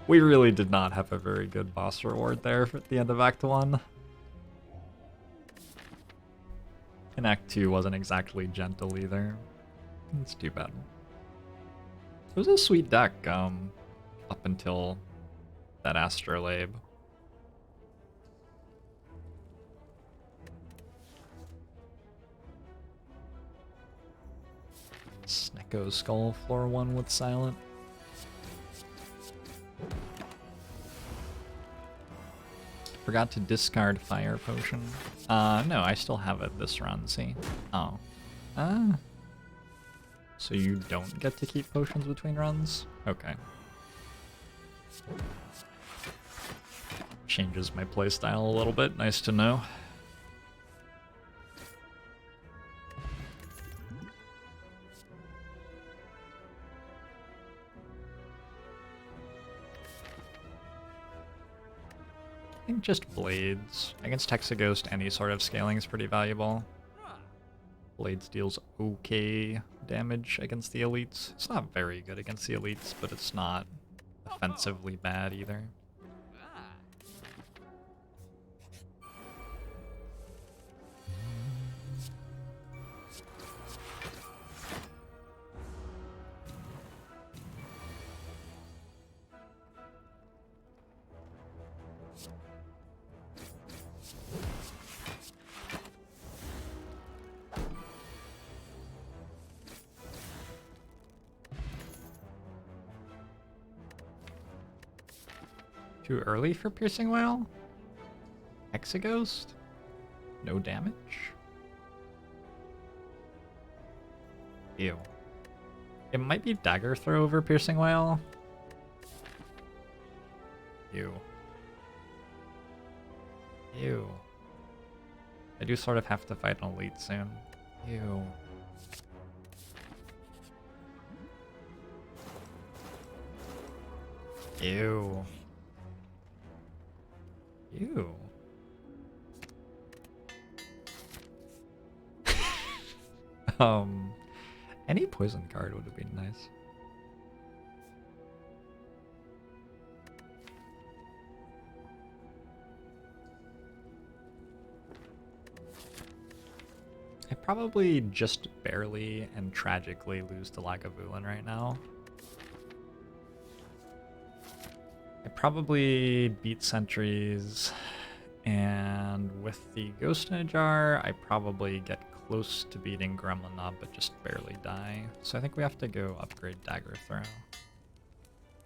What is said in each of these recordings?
We really did not have a very good boss reward there at the end of Act 1. And Act 2 wasn't exactly gentle either. It's too bad. It was a sweet deck, up until that astrolabe. Snecko Skull, floor 1 with Silent. Forgot to discard Fire Potion. No, I still have it this run, see? Oh. So you don't get to keep potions between runs? Okay. Changes my playstyle a little bit, nice to know. I think just blades. Against Hexaghost, any sort of scaling is pretty valuable. Blades deals okay damage against the elites. It's not very good against the elites, but it's not offensively bad either. Too early for Piercing Wail? Hexaghost? No damage? Ew. It might be Dagger Throw over Piercing Wail. Ew. Ew. I do sort of have to fight an elite soon. Ew. Ew. Ew. Any poison card would have been nice. I probably just barely and tragically lose to Lagavulin right now. I probably beat sentries, and with the Ghost in a Jar, I probably get close to beating Gremlin Knob, but just barely die. So I think we have to go upgrade Dagger Throw.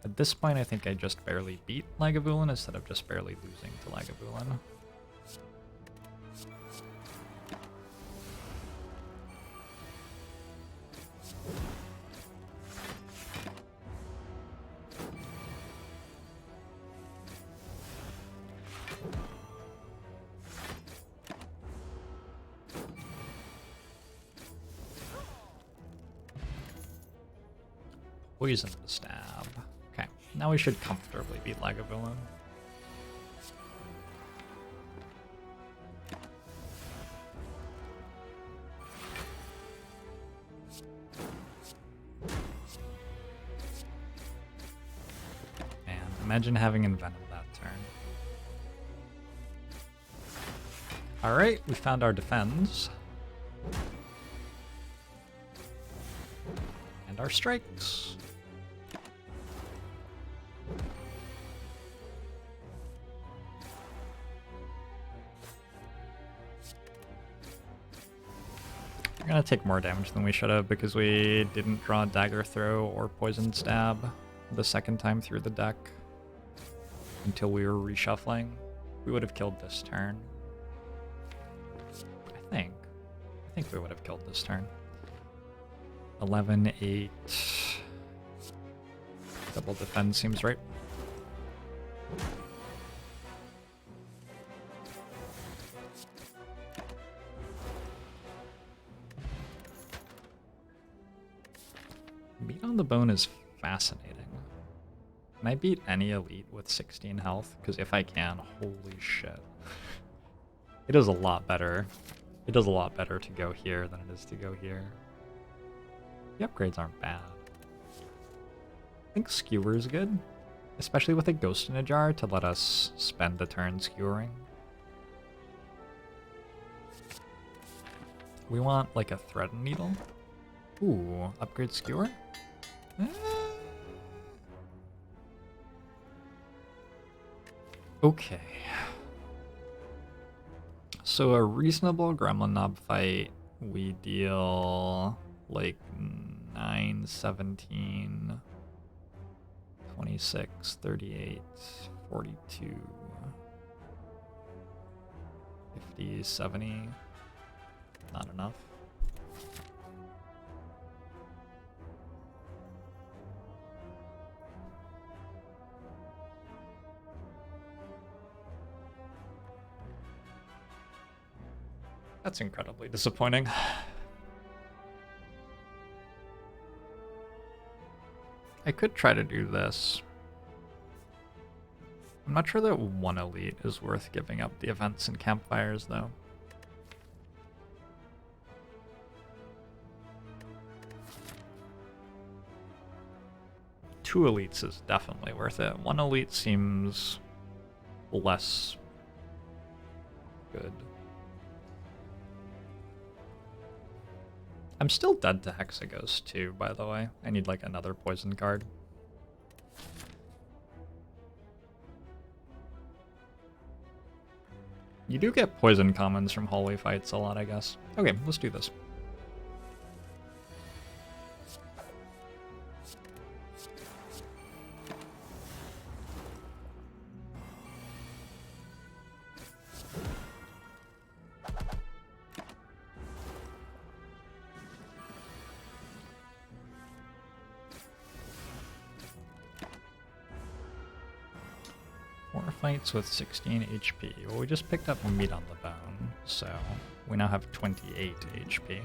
At this point, I think I just barely beat Lagavulin instead of just barely losing to Lagavulin. Poison Stab. Okay, now we should comfortably beat Lagavulin. Man, imagine having Envenom that turn. Alright, we found our defends. And our strikes. We're gonna take more damage than we should have because we didn't draw Dagger Throw or Poison Stab the second time through the deck until we were reshuffling. We would have killed this turn. I think we would have killed this turn. 11, 8. Double defend seems right. Beat on the Bone is fascinating. Can I beat any elite with 16 health? Because if I can, holy shit. It is a lot better. It does a lot better to go here than it is to go here. The upgrades aren't bad. I think Skewer is good. Especially with a ghost in a jar to let us spend a turn skewering. We want like a thread needle. Ooh, upgrade skewer? Okay. So a reasonable gremlin knob fight, we deal like 9, 17, 26, 38, 42, 50, 70. Not enough. That's incredibly disappointing. I could try to do this. I'm not sure that one elite is worth giving up the events and campfires, though. Two elites is definitely worth it. One elite seems less good. I'm still dead to Hexaghost too, by the way. I need like another poison card. You do get poison commons from holy fights a lot, I guess. Okay, let's do this. Fights with 16 HP. Well, we just picked up meat on the bone, so we now have 28 HP.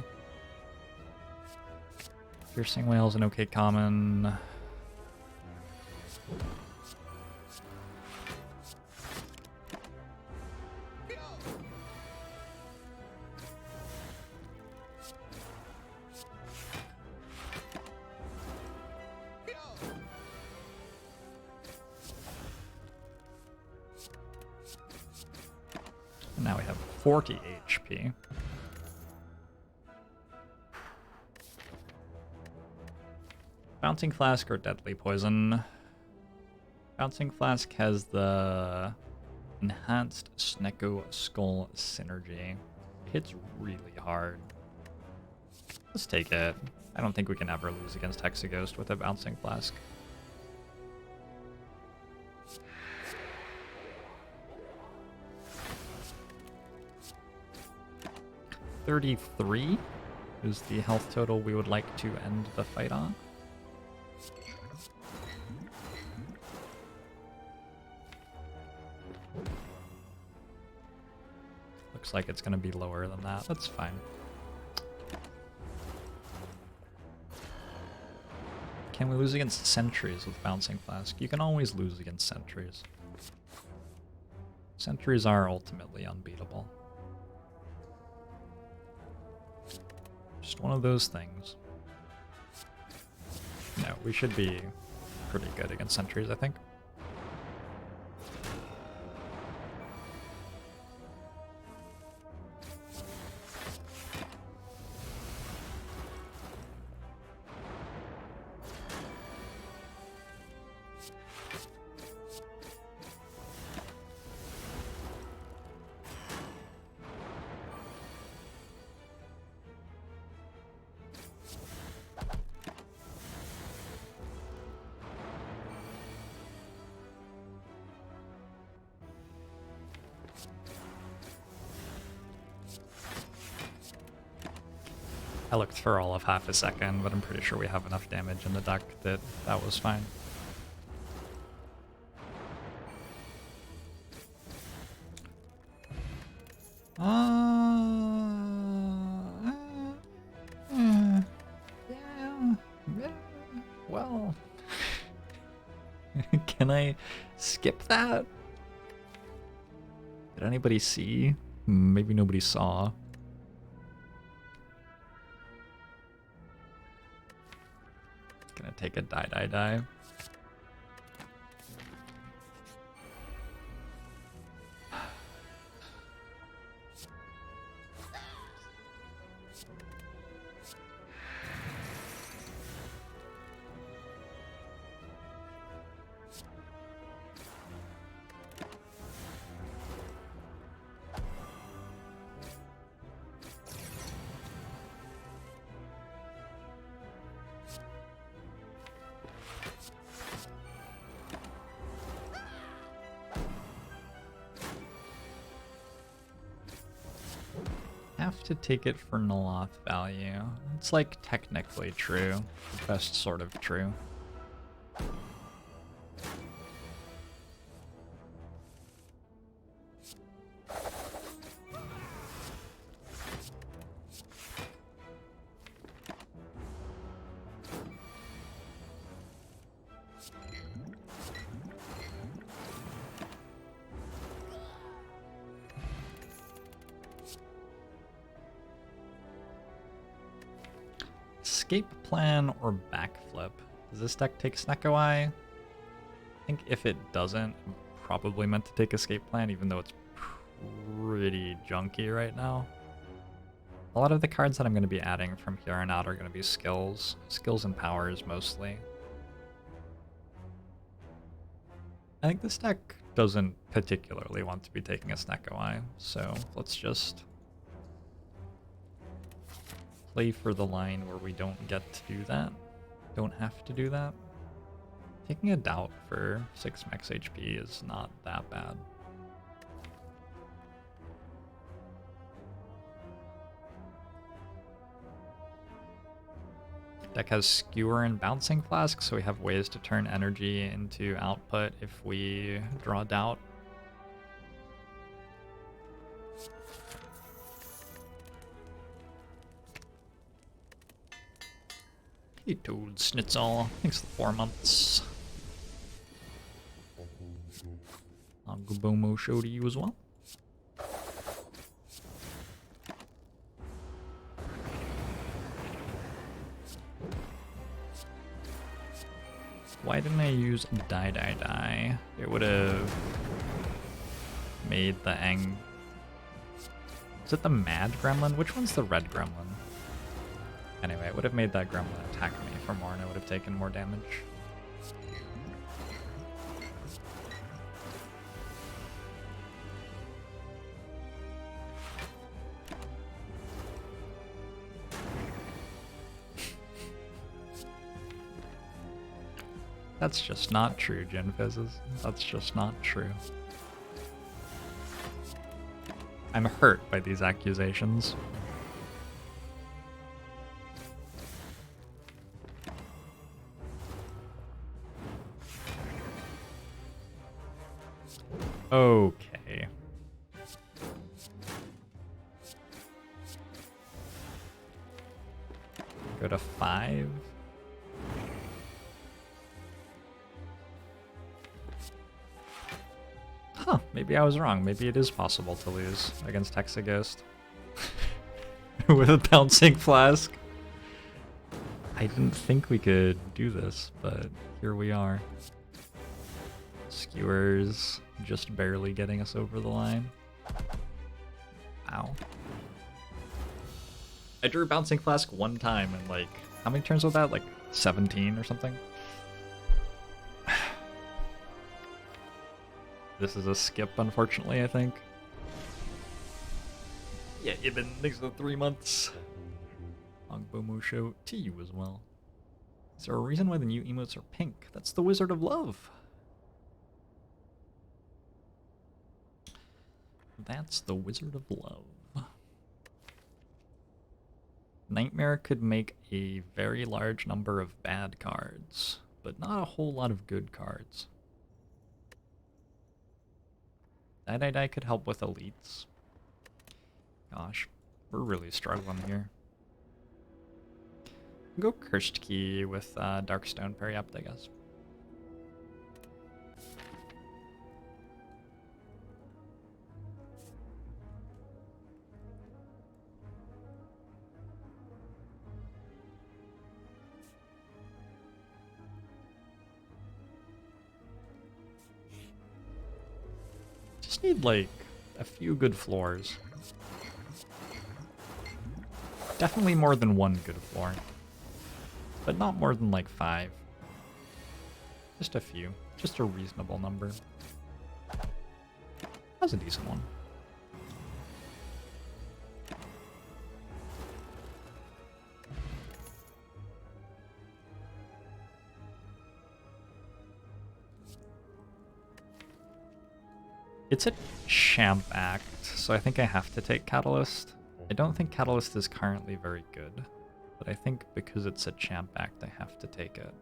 Piercing Whale's an okay common. Now we have 40 HP. Bouncing Flask or Deadly Poison. Bouncing Flask has the enhanced Snecko Skull synergy. It hits really hard. Let's take it. I don't think we can ever lose against Hexaghost with a Bouncing Flask. $33 is the health total we would like to end the fight on. Looks like it's going to be lower than that. That's fine. Can we lose against sentries with Bouncing Flask? You can always lose against sentries. Sentries are ultimately unbeatable. Just one of those things. No, we should be pretty good against sentries, I think. I looked for all of half a second, but I'm pretty sure we have enough damage in the deck that that was fine. Well, can I skip that? Did anybody see? Maybe nobody saw. Gonna take a die. have to take it for Naloth value. It's like technically true. The best sort of true. Escape plan or backflip? Does this deck take Snecko Eye? I think if it doesn't, I'm probably meant to take escape plan, even though it's pretty junky right now. A lot of the cards that I'm going to be adding from here on out are going to be skills. Skills and powers, mostly. I think this deck doesn't particularly want to be taking a Snecko Eye, so let's just play for the line where we don't get to do that. Don't have to do that. Taking a doubt for 6 max HP is not that bad. Deck has Skewer and Bouncing Flask, so we have ways to turn energy into output if we draw doubt. Hey Toad Schnitzel, thanks for the 4 months. Agubomo show to you as well. Why didn't I use die? It would have made the Is it the Mad Gremlin? Which one's the red gremlin? Anyway, it would have made that gremlin attack me for more and I would have taken more damage. That's just not true, Gen Fizzes. That's just not true. I'm hurt by these accusations. Okay. Go to 5. Huh, maybe I was wrong. Maybe it is possible to lose against Hexaghost with a Bouncing Flask. I didn't think we could do this, but here we are. Skewers just barely getting us over the line. Ow. I drew Bouncing Flask one time and like, how many turns was that? Like 17 or something? This is a skip, unfortunately, I think. Yeah, Ibn, thanks for the 3 months. Longbomo show to you as well. Is there a reason why the new emotes are pink? That's the Wizard of Love. That's the Wizard of Love. Nightmare could make a very large number of bad cards, but not a whole lot of good cards. Die could help with elites. Gosh, we're really struggling here. Go Cursed Key with Darkstone Periapt, I guess. Just need like a few good floors. Definitely more than one good floor. But not more than like 5. Just a few. Just a reasonable number. That's a decent one. It's a champ act, so I think I have to take Catalyst. I don't think Catalyst is currently very good, but I think because it's a champ act, I have to take it.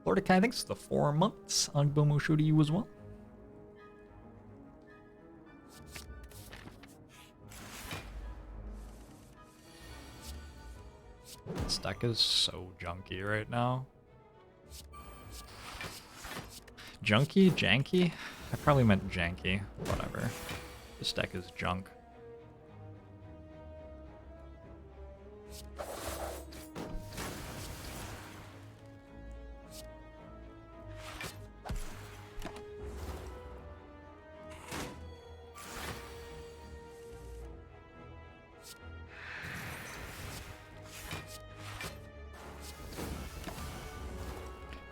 Florida Kai, thanks for the 4 months. Agbomo show to you as well. This deck is so junky right now. Junky? Janky? I probably meant janky. Whatever. This deck is junk.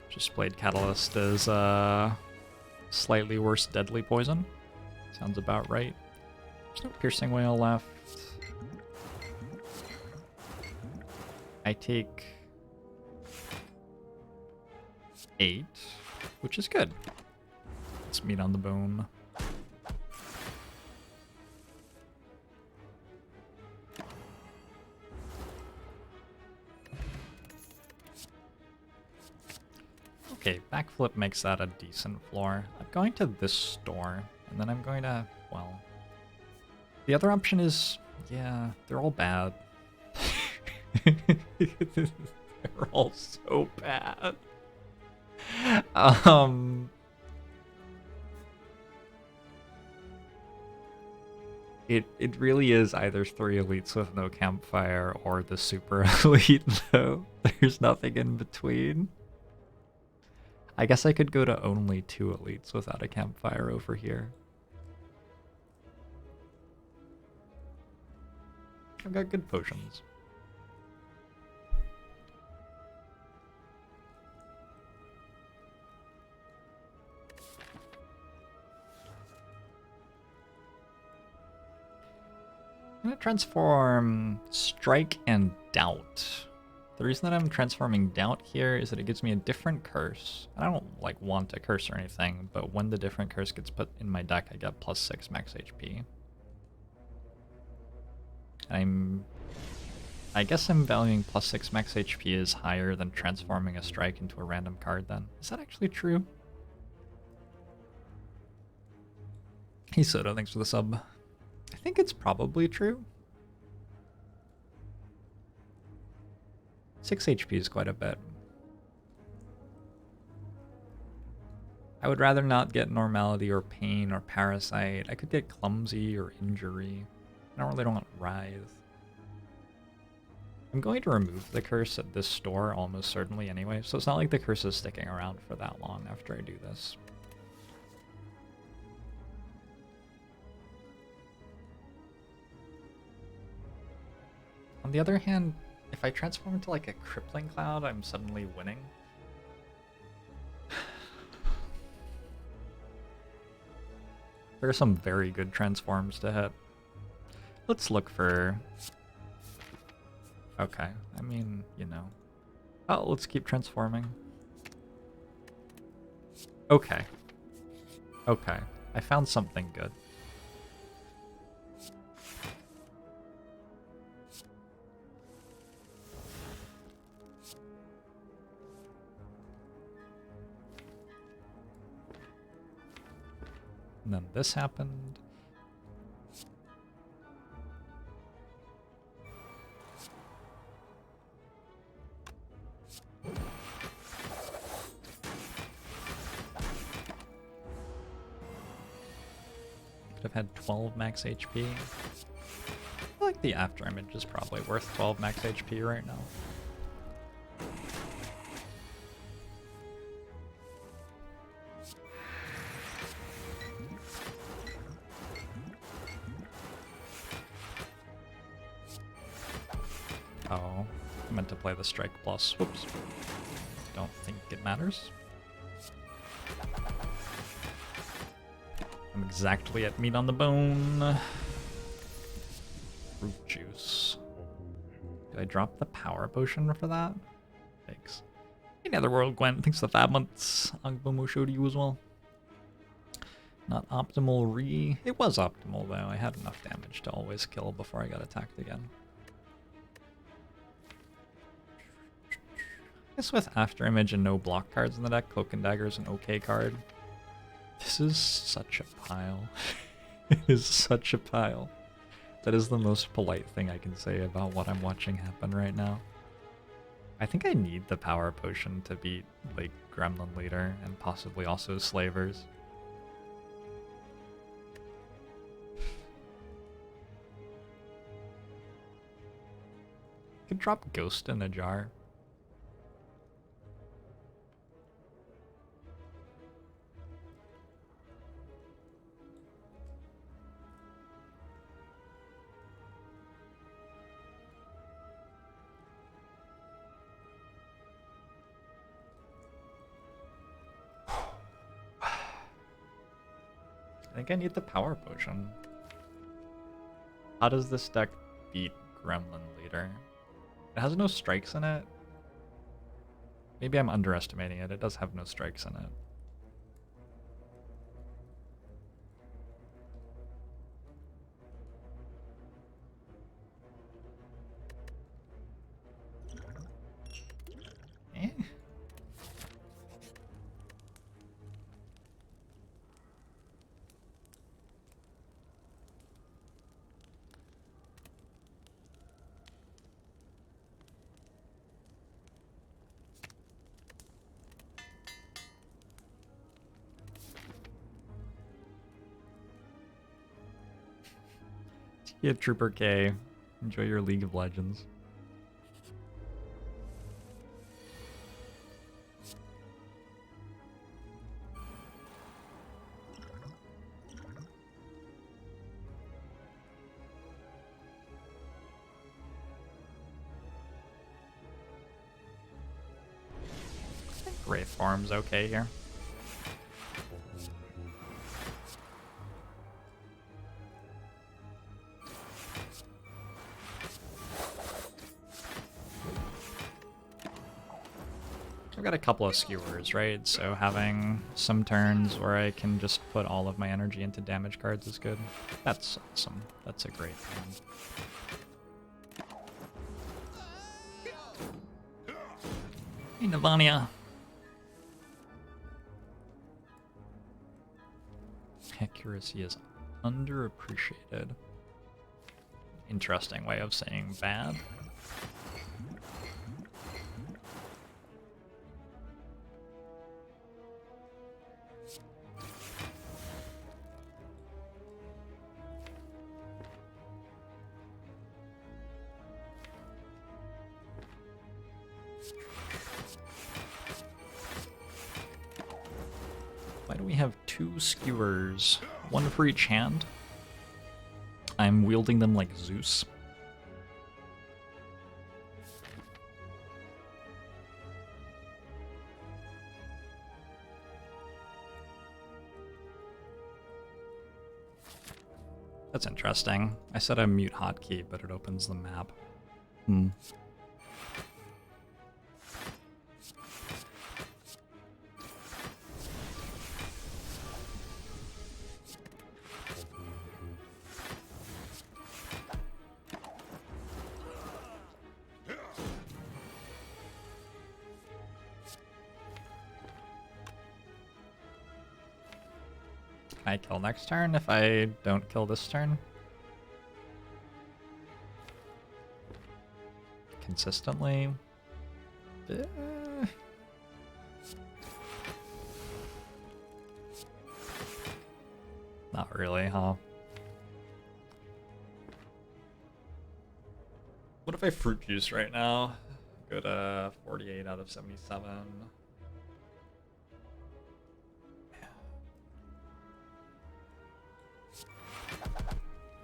Just played Catalyst as slightly worse deadly poison. Sounds about right. There's no piercing whale left. I take 8, which is good. It's meat on the bone. Okay, backflip makes that a decent floor. I'm going to this store, and then I'm going to, well... The other option is, yeah, they're all bad. They're all so bad. It really is either 3 elites with no campfire or the super elite, though. There's nothing in between. I guess I could go to only 2 elites without a campfire over here. I've got good potions. I'm gonna transform Strike and Doubt. The reason that I'm transforming Doubt here is that it gives me a different curse. I don't like want a curse or anything, but when the different curse gets put in my deck, I get +6 max HP. I guess I'm valuing +6 max HP is higher than transforming a strike into a random card then. Is that actually true? Hey Soda, thanks for the sub. I think it's probably true. 6 HP is quite a bit. I would rather not get Normality or Pain or Parasite. I could get Clumsy or Injury. I don't really want Writhe. I'm going to remove the curse at this store almost certainly anyway, so it's not like the curse is sticking around for that long after I do this. On the other hand, if I transform into like a crippling cloud, I'm suddenly winning. There are some very good transforms to hit. Let's look for... Okay, I mean, you know. Oh, let's keep transforming. Okay. Okay, I found something good. And then this happened. Could have had 12 max HP. I feel like the after image is probably worth 12 max HP right now. Oh, I meant to play the strike plus. Whoops. Don't think it matters. I'm exactly at meat on the bone. Fruit juice. Did I drop the power potion for that? Thanks. Hey, Netherworld Gwen, thanks for the 5 months. Agbomo show to you as well. Not optimal It was optimal though. I had enough damage to always kill before I got attacked again. I guess with Afterimage and no block cards in the deck, Cloak and Dagger is an okay card. This is such a pile. It is such a pile. That is the most polite thing I can say about what I'm watching happen right now. I think I need the power potion to beat, like, Gremlin Leader and possibly also Slavers. Could drop Ghost in a jar. I think I need the power potion. How does this deck beat Gremlin Leader? It has no strikes in it. Maybe I'm underestimating it. It does have no strikes in it. Eh? Yeah, Trooper K. Enjoy your League of Legends. Wraith form's okay here. I've got a couple of skewers, right? So having some turns where I can just put all of my energy into damage cards is good. That's awesome. That's a great thing. Hey, Navania. Accuracy is underappreciated. Interesting way of saying bad. Why do we have two skewers? One for each hand? I'm wielding them like Zeus. That's interesting. I said a mute hotkey, but it opens the map. Hmm. Can I kill next turn if I don't kill this turn? Consistently? Not really, huh? What if I fruit juice right now? Go to 48 out of 77.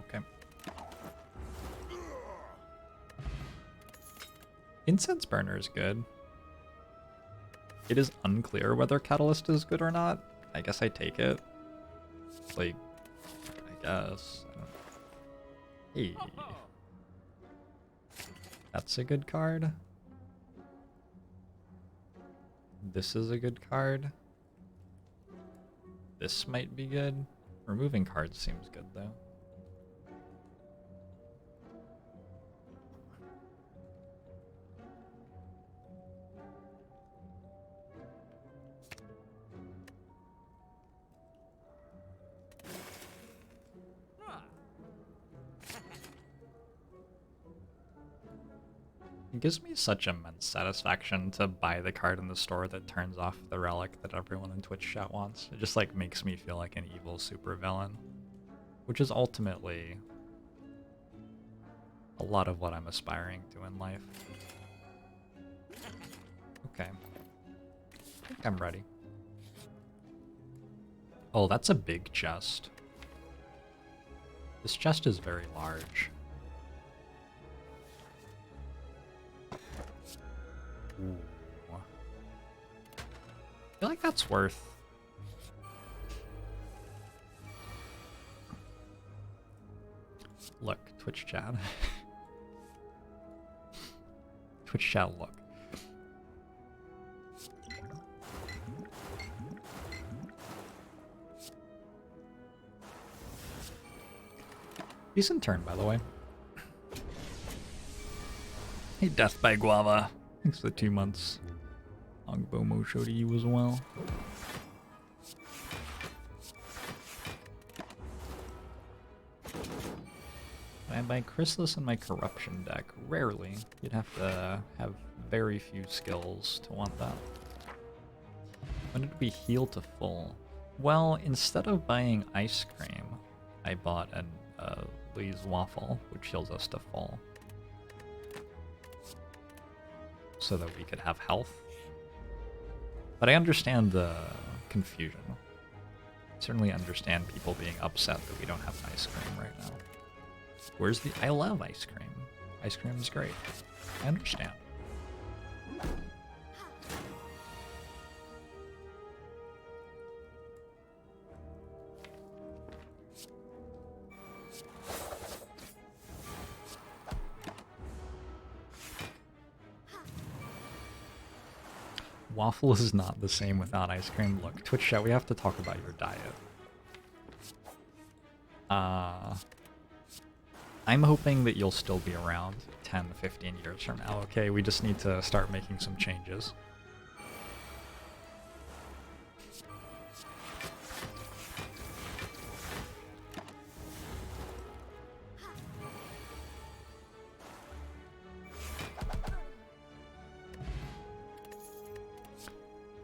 Okay. Incense burner is good. It is unclear whether catalyst is good or not. I guess I take it. Like, I guess. Hey. That's a good card. This is a good card. this might be good. Removing cards seems good, though. It gives me such immense satisfaction to buy the card in the store that turns off the relic that everyone in Twitch chat wants. It just like makes me feel like an evil supervillain, which is ultimately a lot of what I'm aspiring to in life. Okay. I think I'm ready. Oh, that's a big chest. This chest is very large. Ooh. I feel like that's worth... Look, Twitch chat. Twitch chat, look. Decent turn, by the way. Hey, Death by Guava. Thanks for the 2 months. Ogbomo show to you as well. I buy Chrysalis in my Corruption deck. Rarely. You'd have to have very few skills to want that. When did it be heal to full? Well, instead of buying Ice Cream, I bought an Lee's Waffle, which heals us to full. So that we could have health. But I understand the confusion. I certainly understand people being upset that we don't have an ice cream right now. Where's the... I love ice cream. Ice cream is great. I understand. Waffle is not the same without ice cream. Look, Twitch chat, we have to talk about your diet. I'm hoping that you'll still be around 10, 15 years from now, okay? We just need to start making some changes.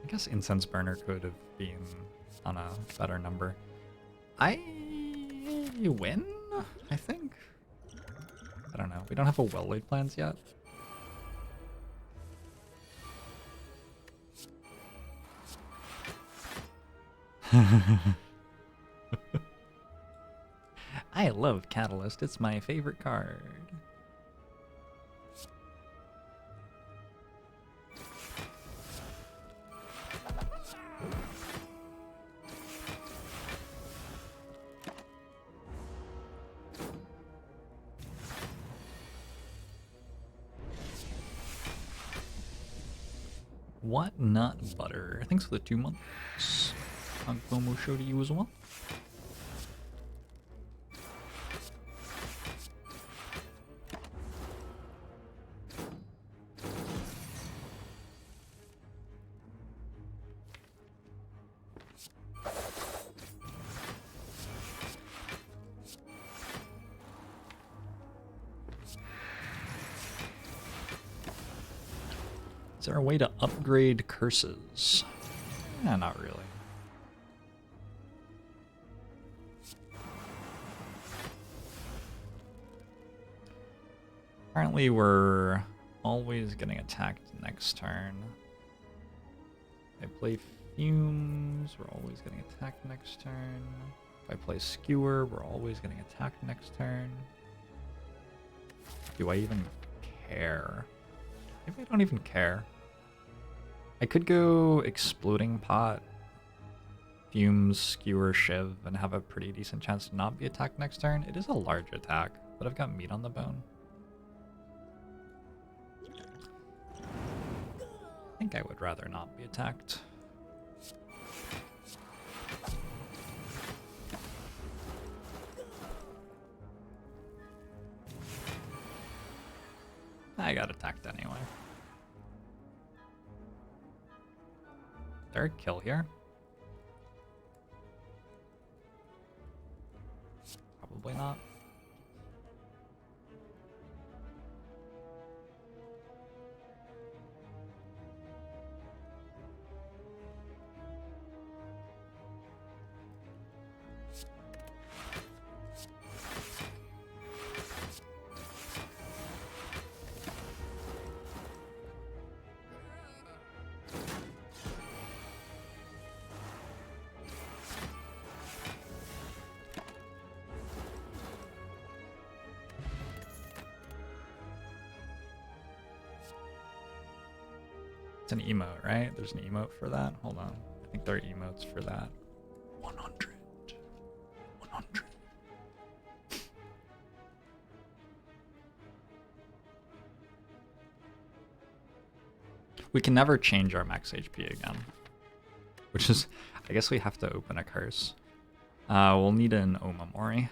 I guess Incense Burner could have been on a better number. You win, I think? I don't know. We don't have a well-laid plans yet. I love Catalyst. It's my favorite card. What nut butter? Thanks for the 2 months. Ogbomo show to you as well. Is there a way to upgrade curses? Yeah, not really. Apparently we're always getting attacked next turn. If I play Fumes, we're always getting attacked next turn. If I play Skewer, we're always getting attacked next turn. Do I even care? Maybe I don't even care. I could go Exploding Pot, Fumes, Skewer, Shiv, and have a pretty decent chance to not be attacked next turn. It is a large attack, but I've got meat on the bone. I think I would rather not be attacked. I got attacked anyway. Is there a kill here? Probably not. It's an emote, right? There's an emote for that? Hold on. I think there are emotes for that. 100. 100. We can never change our max HP again. Which is, I guess we have to open a curse. We'll need an Omamori.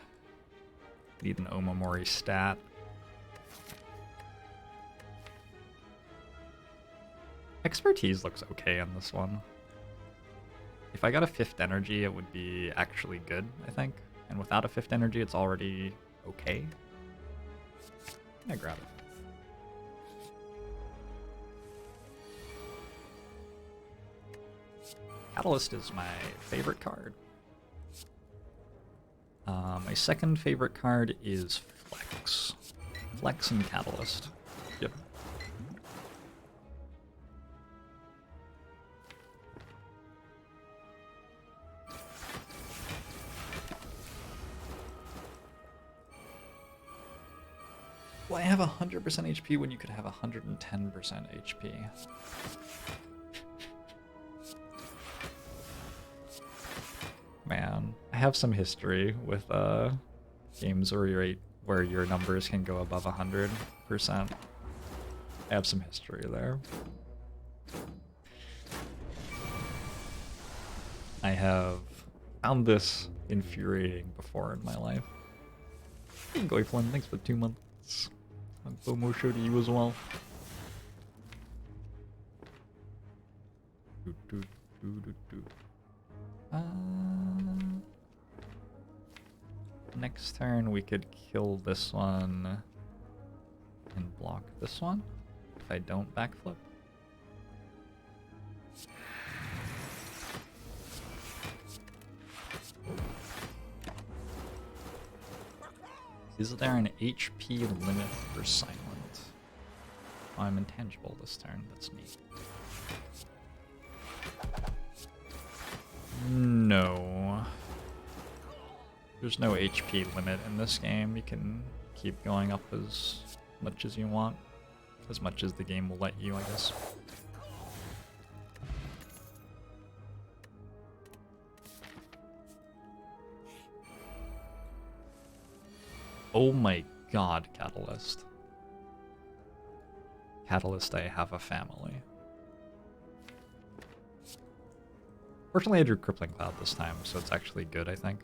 Need an Omamori stat. Expertise looks okay on this one. If I got a 5th energy, it would be actually good, I think. And without a 5th energy, it's already okay. I grab it. Catalyst is my favorite card. My second favorite card is Flex. Flex and Catalyst. Yep. Well, I have 100% HP when you could have 110% HP. Man, I have some history with games where your numbers can go above 100%. I have some history there. I have found this infuriating before in my life. Hey, Goiflin, thanks for 2 months. And FOMO show to you as well. Next turn we could kill this one and block this one if I don't backflip. Is there an HP limit for silent? Oh, I'm intangible this turn. That's neat. No. There's no HP limit in this game. You can keep going up as much as you want. As much as the game will let you, I guess. Oh my god, Catalyst. Catalyst, I have a family. Fortunately, I drew Crippling Cloud this time, so it's actually good, I think.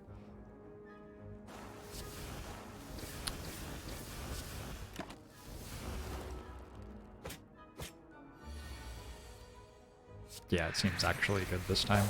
Yeah, it seems actually good this time.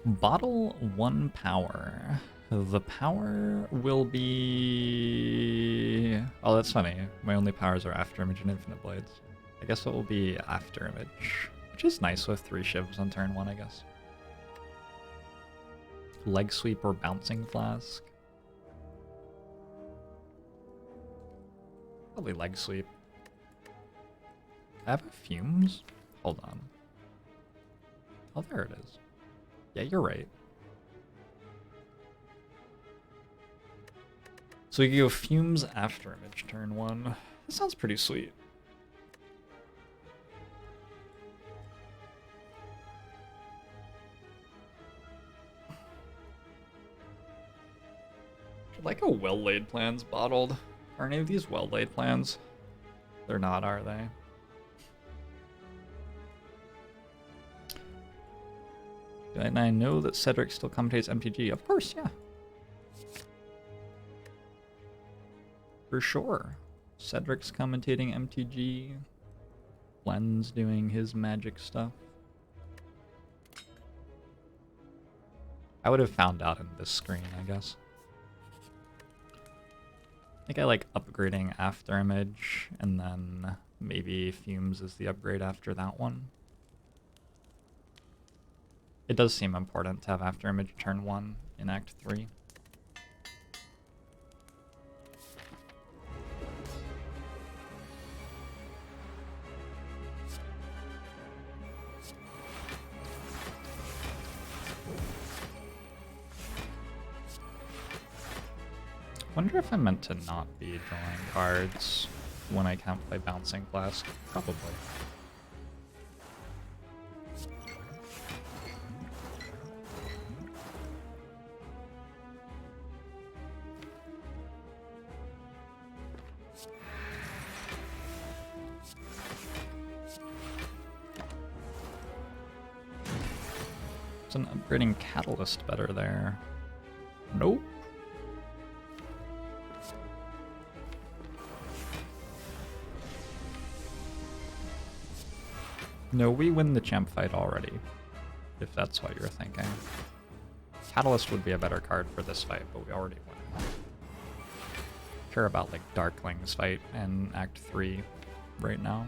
Bottle 1 power. The power will be... Oh, that's funny. My only powers are After Image and Infinite Blades. I guess it will be After Image, which is nice with 3 shivs on turn 1, I guess. Leg Sweep or Bouncing Flask. Probably Leg Sweep. I have a Fumes? Hold on. Oh, there it is. Yeah, you're right. So you can go Fumes After Image turn 1. That sounds pretty sweet. Like a well-laid plans bottled. Are any of these well-laid plans? They're not, are they? And I know that Cedric still commentates MTG. Of course, yeah. For sure. Cedric's commentating MTG. Len's doing his magic stuff. I would have found out in this screen, I guess. I think I like upgrading Afterimage, and then maybe Fumes is the upgrade after that one. It does seem important to have Afterimage turn 1 in Act 3. Wonder if I meant to not be drawing cards when I can't play Bouncing Flask. Probably. Is an upgrading Catalyst better there? Nope. No, we win the champ fight already, if that's what you're thinking. Catalyst would be a better card for this fight, but we already won. Care about like Darkling's fight in Act 3 right now.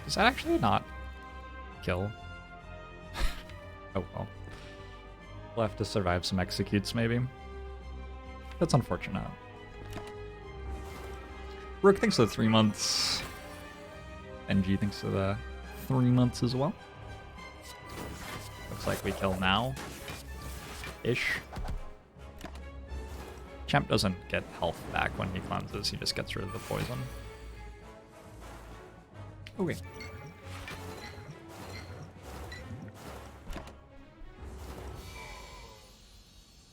Does that actually not kill? Oh well. We'll have to survive some executes, maybe. That's unfortunate. Rook thinks of 3 months. NG thinks of the 3 months as well. Looks like we kill now. Ish. Champ doesn't get health back when he cleanses, he just gets rid of the poison. Okay.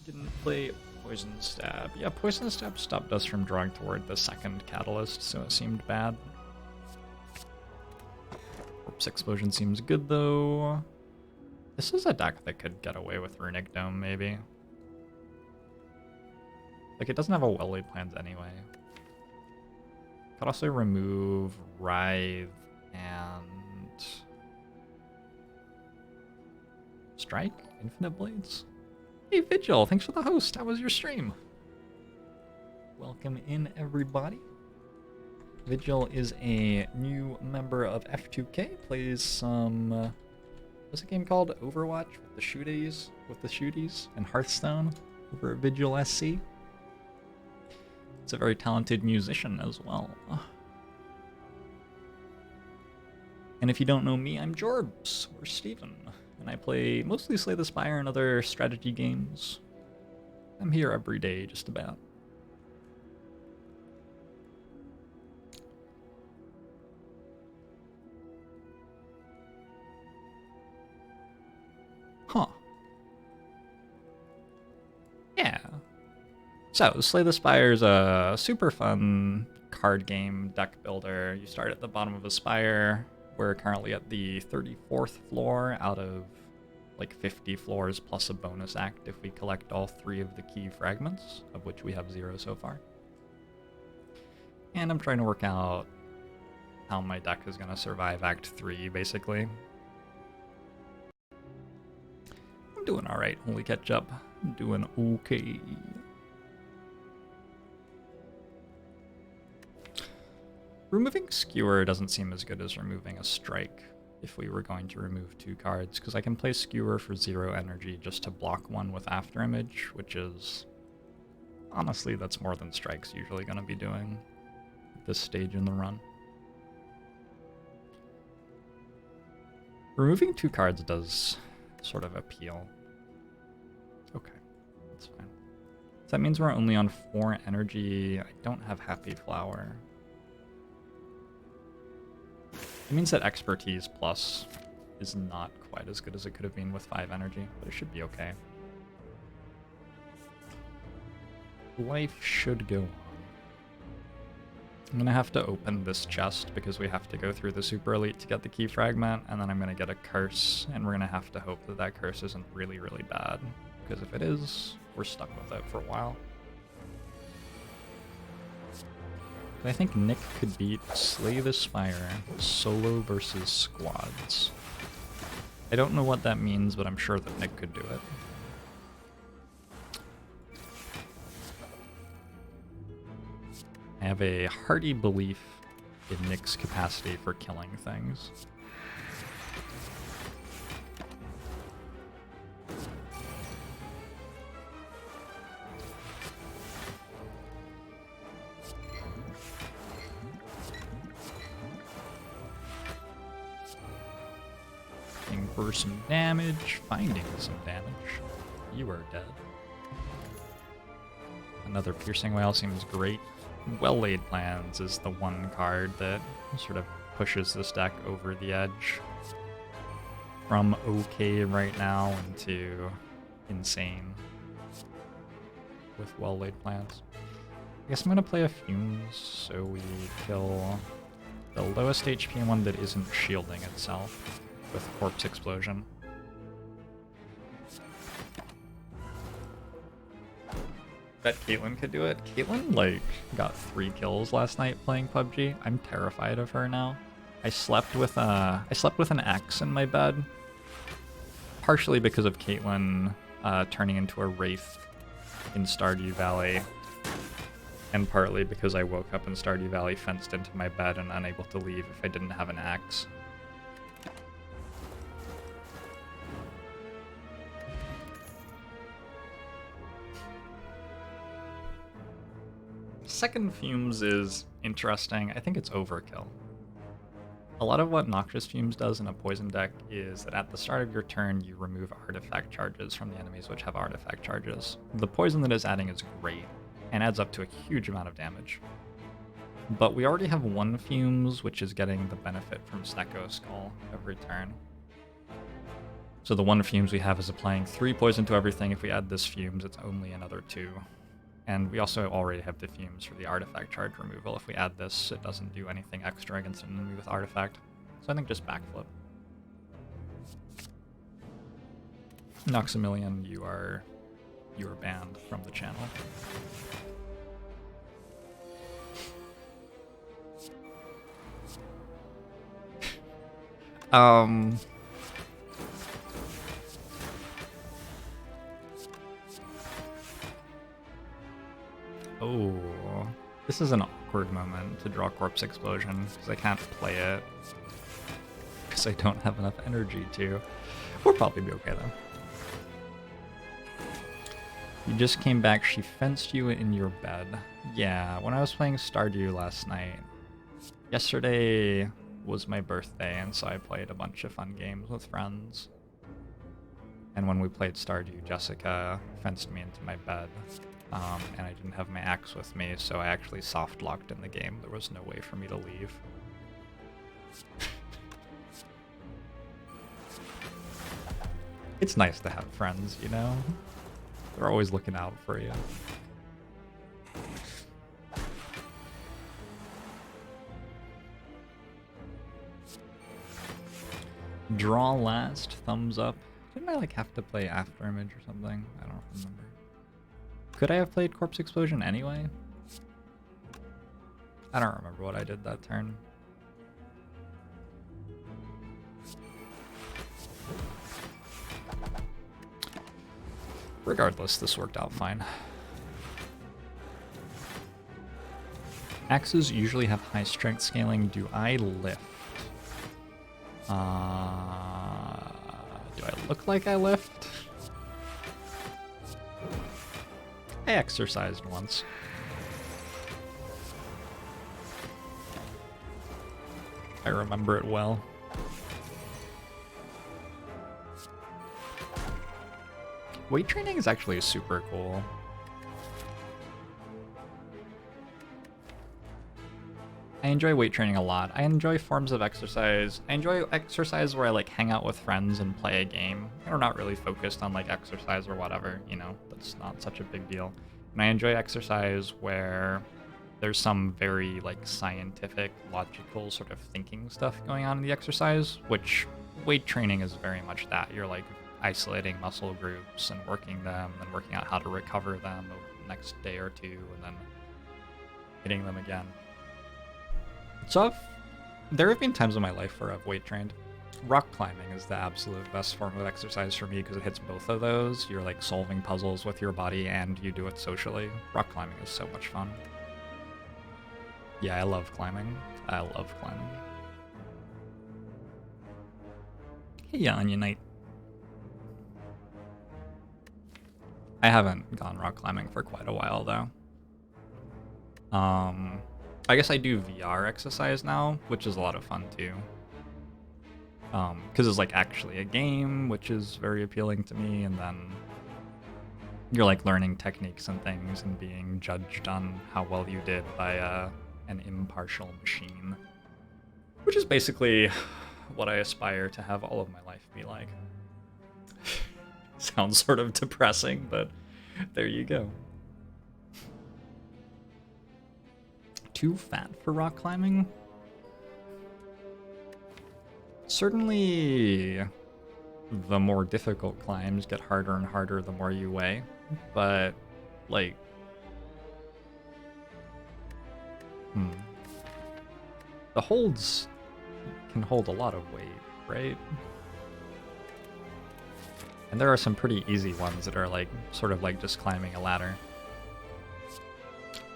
Didn't play Poison Stab. Yeah, Poison Stab stopped us from drawing toward the second Catalyst, so it seemed bad. Corpse Explosion seems good, though. This is a deck that could get away with Runic Dome, maybe. Like, it doesn't have a well-laid plans anyway. Could also remove Writhe and Strike? Infinite Blades? Hey Vigil, thanks for the host. How was your stream? Welcome in, everybody. Vigil is a new member of F2K, plays some what's the game called? Overwatch with the shooties and Hearthstone over at Vigil SC. It's a very talented musician as well. And if you don't know me, I'm Jorbs, or Steven, and I play mostly Slay the Spire and other strategy games. I'm here every day, just about. Huh. Yeah. So, Slay the Spire is a super fun card game deck builder. You start at the bottom of a spire. We're currently at the 34th floor out of like 50 floors plus a bonus act if we collect all 3 of the key fragments, of which we have 0 so far. And I'm trying to work out how my deck is going to survive Act 3, basically. I'm doing alright, holy catch up. I'm doing okay. Removing Skewer doesn't seem as good as removing a Strike if we were going to remove 2 cards, because I can play Skewer for 0 energy just to block one with Afterimage, which is... honestly, that's more than Strike's usually going to be doing at this stage in the run. Removing 2 cards does sort of appeal. Okay, that's fine. So that means we're only on 4 energy. I don't have Happy Flower. It means that Expertise Plus is not quite as good as it could have been with 5 energy, but it should be okay. Life should go on. I'm gonna have to open this chest because we have to go through the Super Elite to get the key fragment, and then I'm gonna get a curse, and we're gonna have to hope that that curse isn't really, really bad, because if it is, we're stuck with it for a while. But I think Nick could beat Slay the Spire solo versus squads. I don't know what that means, but I'm sure that Nick could do it. I have a hearty belief in Nick's capacity for killing things. Looking for some damage, finding some damage. You are dead. Another piercing whale seems great. Well-laid plans is the one card that sort of pushes this deck over the edge from okay right now into insane with well-laid plans. I guess I'm gonna play a Fumes so we kill the lowest HP one that isn't shielding itself with Corpse Explosion. Bet Caitlyn could do it. Caitlyn, like, got 3 kills last night playing PUBG. I'm terrified of her now. I slept with an axe in my bed, partially because of Caitlyn turning into a wraith in Stardew Valley, and partly because I woke up in Stardew Valley fenced into my bed and unable to leave if I didn't have an axe. Second Fumes is interesting. I think it's overkill. A lot of what Noxious Fumes does in a poison deck is that at the start of your turn, you remove artifact charges from the enemies which have artifact charges. The poison that is adding is great, and adds up to a huge amount of damage. But we already have 1 Fumes, which is getting the benefit from Snecko Skull every turn. So the 1 Fumes we have is applying 3 poison to everything. If we add this Fumes, it's only another 2. And we also already have the Fumes for the artifact charge removal. If we add this, it doesn't do anything extra against an enemy with artifact. So I think just backflip. Noxamillion, you are banned from the channel. Oh, this is an awkward moment to draw Corpse Explosion, because I can't play it, because I don't have enough energy to. We'll probably be okay, though. You just came back, she fenced you in your bed. Yeah, when I was playing Stardew last night, yesterday was my birthday, and so I played a bunch of fun games with friends. And when we played Stardew, Jessica fenced me into my bed. And I didn't have my axe with me, so I actually soft-locked in the game. There was no way for me to leave. It's nice to have friends, you know? They're always looking out for you. Draw last, thumbs up. Didn't I like have to play After Image or something? I don't remember. Could I have played Corpse Explosion anyway? I don't remember what I did that turn. Regardless, this worked out fine. Axes usually have high strength scaling. Do I lift? Do I look like I lift? I exercised once. I remember it well. Weight training is actually super cool. I enjoy weight training a lot. I enjoy forms of exercise. I enjoy exercise where I like hang out with friends and play a game. We're not really focused on like exercise or whatever, you know, that's not such a big deal. And I enjoy exercise where there's some very like scientific, logical sort of thinking stuff going on in the exercise, which weight training is very much that. You're like isolating muscle groups and working them and working out how to recover them over the next day or two and then hitting them again. So there have been times in my life where I've weight trained. Rock climbing is the absolute best form of exercise for me because it hits both of those. You're like solving puzzles with your body and you do it socially. Rock climbing is so much fun. Yeah, I love climbing. I love climbing. Hey, Onion Knight. I haven't gone rock climbing for quite a while though. I guess I do VR exercise now, which is a lot of fun too. Because it's like actually a game, which is very appealing to me, and then you're like learning techniques and things and being judged on how well you did by an impartial machine, which is basically what I aspire to have all of my life be like. Sounds sort of depressing, but there you go. Too fat for rock climbing? Certainly the more difficult climbs get harder and harder the more you weigh, but like the holds can hold a lot of weight, right? And there are some pretty easy ones that are like sort of like just climbing a ladder.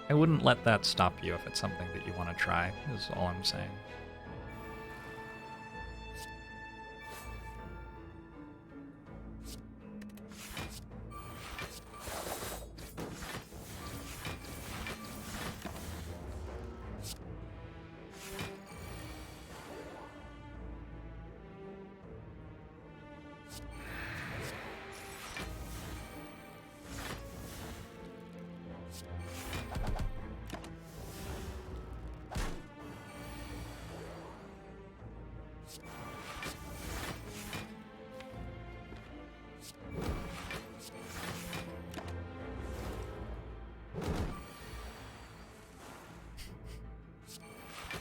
I wouldn't let that stop you if it's something that you want to try, is all I'm saying.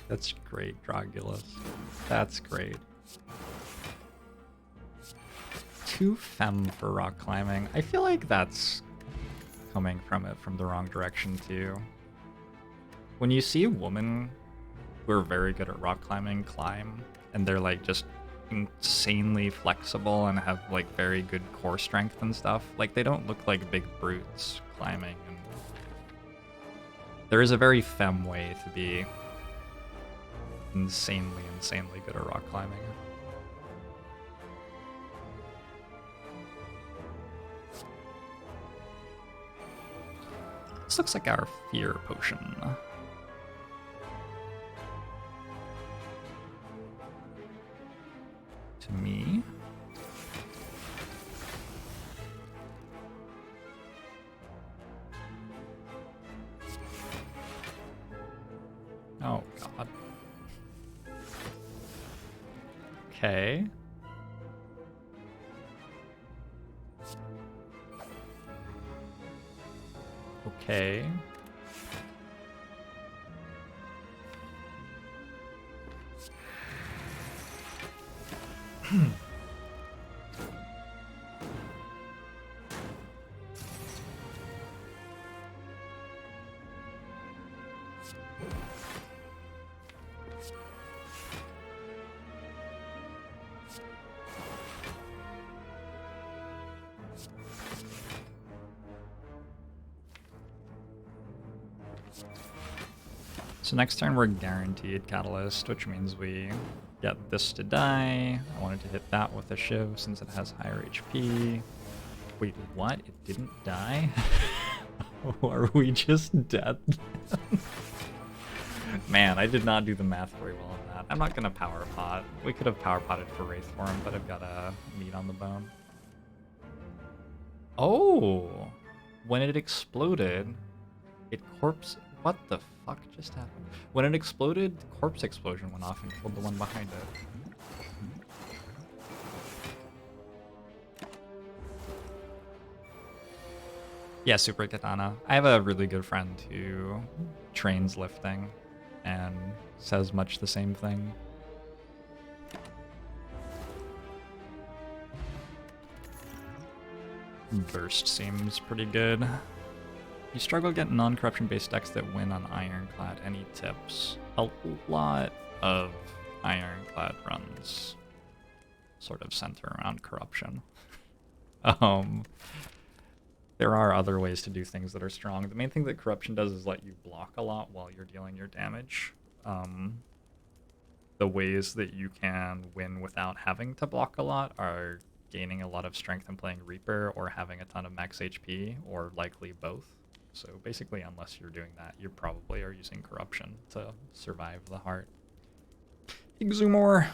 That's great, Drogulus. That's great. Too femme for rock climbing. I feel like that's coming from it from the wrong direction too. When you see a woman who are very good at rock climbing climb, and they're like just insanely flexible and have like very good core strength and stuff, like they don't look like big brutes climbing. And there is a very femme way to be insanely good at rock climbing. This looks like our fear potion. To me. Oh god. Okay. Okay. So next turn we're guaranteed Catalyst, which means we get this to die. I wanted to hit that with a Shiv since it has higher HP. Wait, what? It didn't die? Are we just dead? Man, I did not do the math very well on that. I'm not gonna power pot. We could have power potted for Wraith Form, but I've got a meat on the bone. Oh! When it exploded, it corpse... What the fuck just happened? When it exploded, the corpse explosion went off and killed the one behind it. Yeah, Super Katana. I have a really good friend who trains lifting and says much the same thing. Burst seems pretty good. You struggle getting non-corruption based decks that win on Ironclad. Any tips? A lot of Ironclad runs sort of center around corruption. There are other ways to do things that are strong. The main thing that corruption does is let you block a lot while you're dealing your damage. The ways that you can win without having to block a lot are gaining a lot of strength and playing Reaper, or having a ton of max HP, or likely both. So basically, unless you're doing that, you probably are using corruption to survive the heart. Exumor.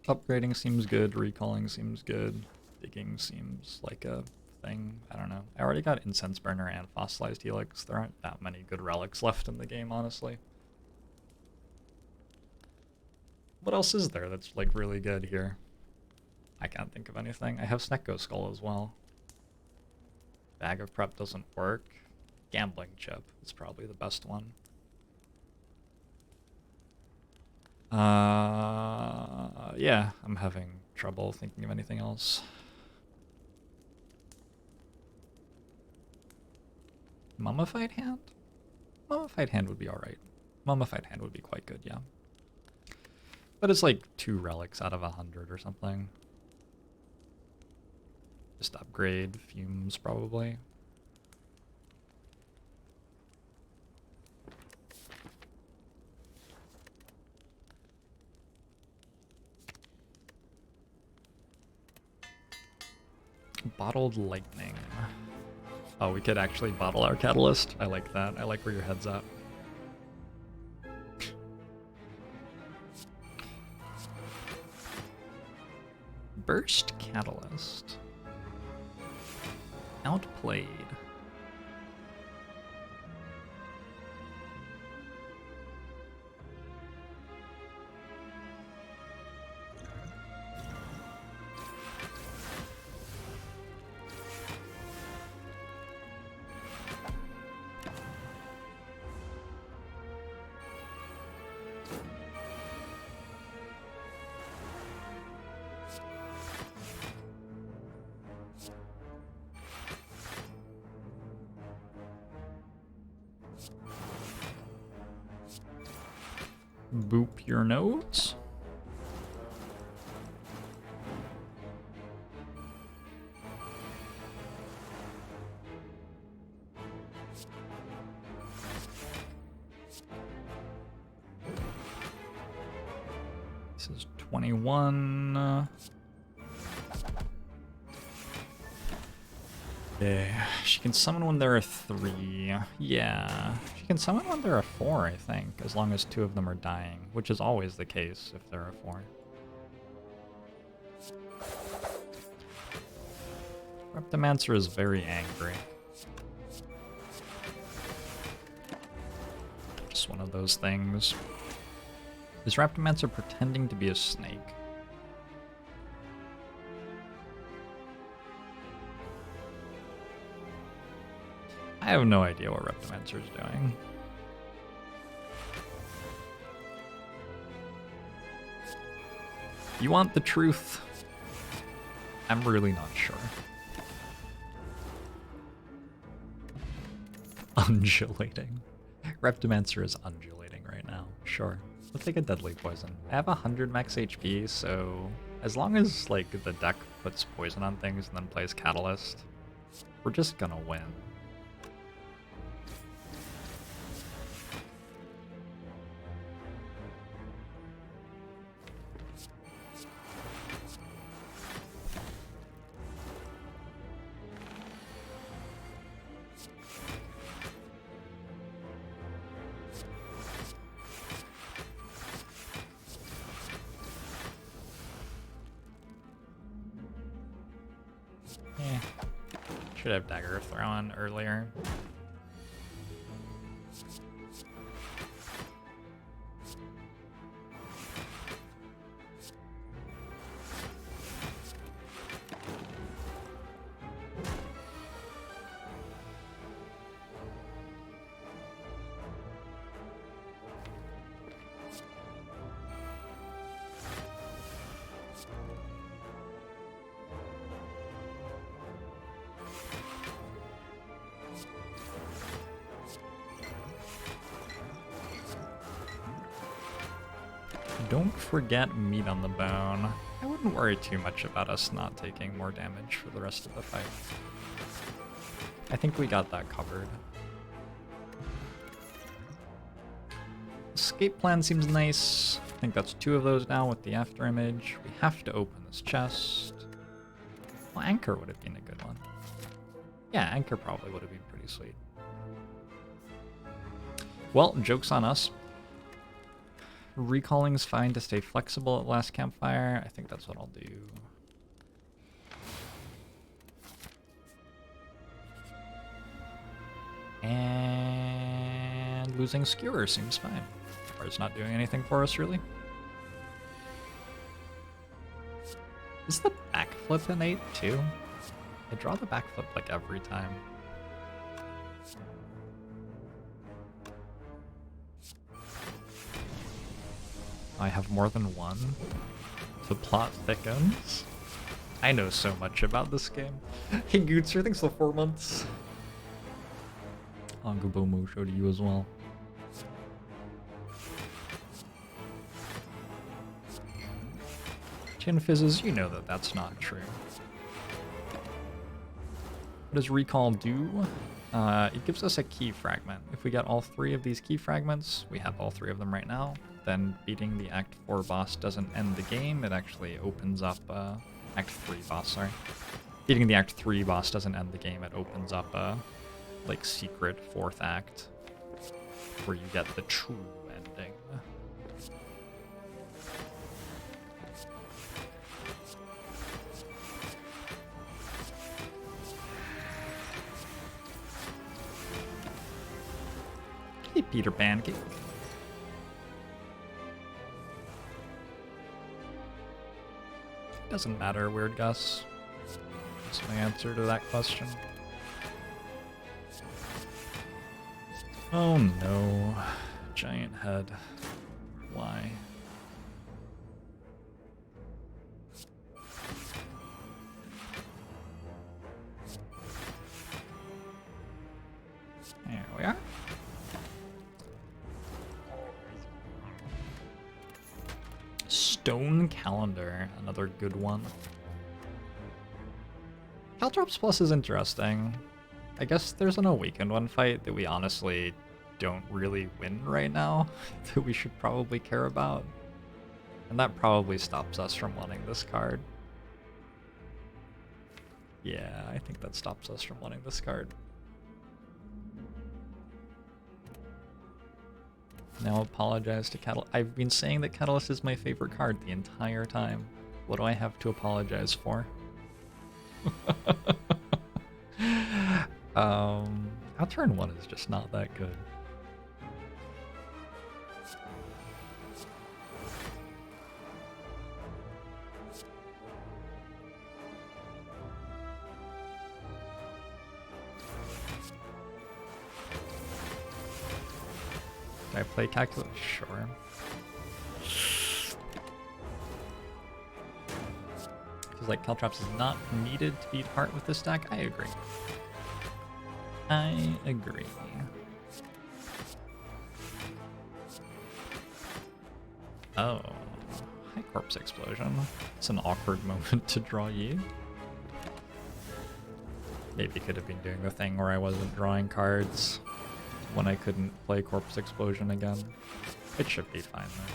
Upgrading seems good, recalling seems good, digging seems like a thing. I don't know. I already got Incense Burner and Fossilized Helix. There aren't that many good relics left in the game, honestly. What else is there that's like really good here? I can't think of anything. I have Snecko Skull as well. Bag of Prep doesn't work. Gambling Chip is probably the best one. Yeah, I'm having trouble thinking of anything else. Mummified Hand? Mummified Hand would be alright. Mummified Hand would be quite good, yeah. But it's like 2 relics out of 100 or something. Just upgrade Fumes, probably. Bottled Lightning. Oh, we could actually bottle our Catalyst. I like that. I like where your head's at. Burst Catalyst. Outplayed. Boop your nose. This is 21. Okay. She can summon when there are 3. Yeah. She can summon when there are 4, I think, as long as 2 of them are dying, which is always the case if there are 4. Reptimancer is very angry. Just one of those things. Is Reptimancer pretending to be a snake? I have no idea what Reptimancer is doing. You want the truth? I'm really not sure. Undulating. Reptimancer is undulating right now. Sure. Let's take a deadly poison. I have 100 max HP, so as long as like the deck puts poison on things and then plays Catalyst, we're just gonna win. Eh. Should have dagger thrown earlier. Don't forget meat on the bone. I wouldn't worry too much about us not taking more damage for the rest of the fight. I think we got that covered. Escape plan seems nice. I think that's 2 of those now with the after image. We have to open this chest. Well, anchor would have been a good one. Yeah, anchor probably would have been pretty sweet. Well, joke's on us. Recalling's fine to stay flexible at last campfire. I think that's what I'll do. And losing skewer seems fine. Or it's not doing anything for us, really. Is the backflip innate, too? I draw the backflip like every time. I have more than one. The plot thickens. I know so much about this game. Hey Gootser, thanks for 4 months. Angubomo show to you as well. Chin Fizzes, you know that that's not true. What does recall do? It gives us a key fragment. If we get all 3 of these key fragments, we have all 3 of them right now, then beating the Act 4 boss doesn't end the game, it actually opens up, Act 3 boss, sorry. Beating the Act 3 boss doesn't end the game, it opens up a, like, secret 4th act, where you get the true ending. Hey, Peter Pancake. Doesn't matter, Weird Gus. That's my answer to that question. Oh no. Giant head. Why? There we are. Stone Calendar, another good one. Caltrops Plus is interesting. I guess there's an Awakened One fight that we honestly don't really win right now, that we should probably care about. And that probably stops us from wanting this card. Yeah, I think that stops us from wanting this card. Now apologize to Catalyst. I've been saying that Catalyst is my favorite card the entire time. What do I have to apologize for? Our turn 1 is just not that good. Did I play calculus? Sure. Feels like Caltrops is not needed to beat Heart with this deck. I agree. I agree. Oh. High Corpse Explosion. It's an awkward moment to draw you. Maybe could have been doing the thing where I wasn't drawing cards when I couldn't play Corpse Explosion again. It should be fine though.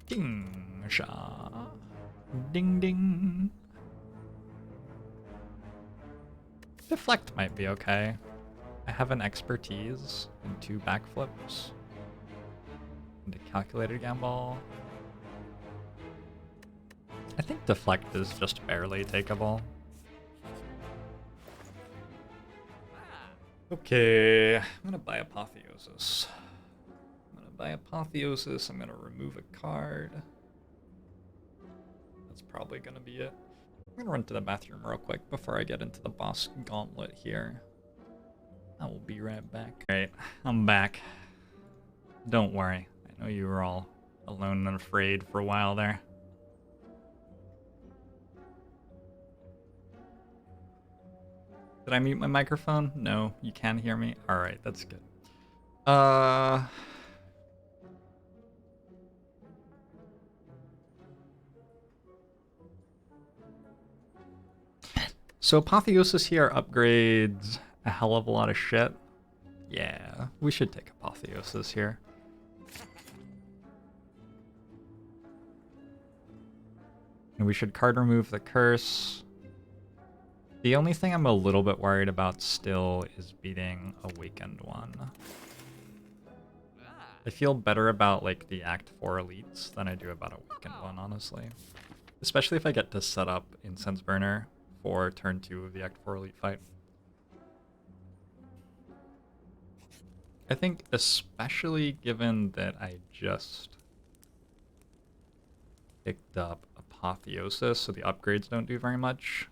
Ding sha. Ding ding. Deflect might be okay. I have an expertise in 2 backflips. And a calculated gamble. I think deflect is just barely takeable. Okay, I'm gonna buy Apotheosis. I'm gonna remove a card. That's probably gonna be it. I'm gonna run to the bathroom real quick before I get into the boss gauntlet here. I will be right back. Alright, I'm back. Don't worry. I know you were all alone and afraid for a while there. Did I mute my microphone? No, you can hear me? Alright, that's good. So Apotheosis here upgrades a hell of a lot of shit. Yeah, we should take Apotheosis here. And we should card remove the curse. The only thing I'm a little bit worried about still is beating Awakened one. I feel better about like the Act 4 elites than I do about Awakened one, honestly. Especially if I get to set up Incense Burner for turn 2 of the Act 4 elite fight. I think especially given that I just picked up Apotheosis, so the upgrades don't do very much.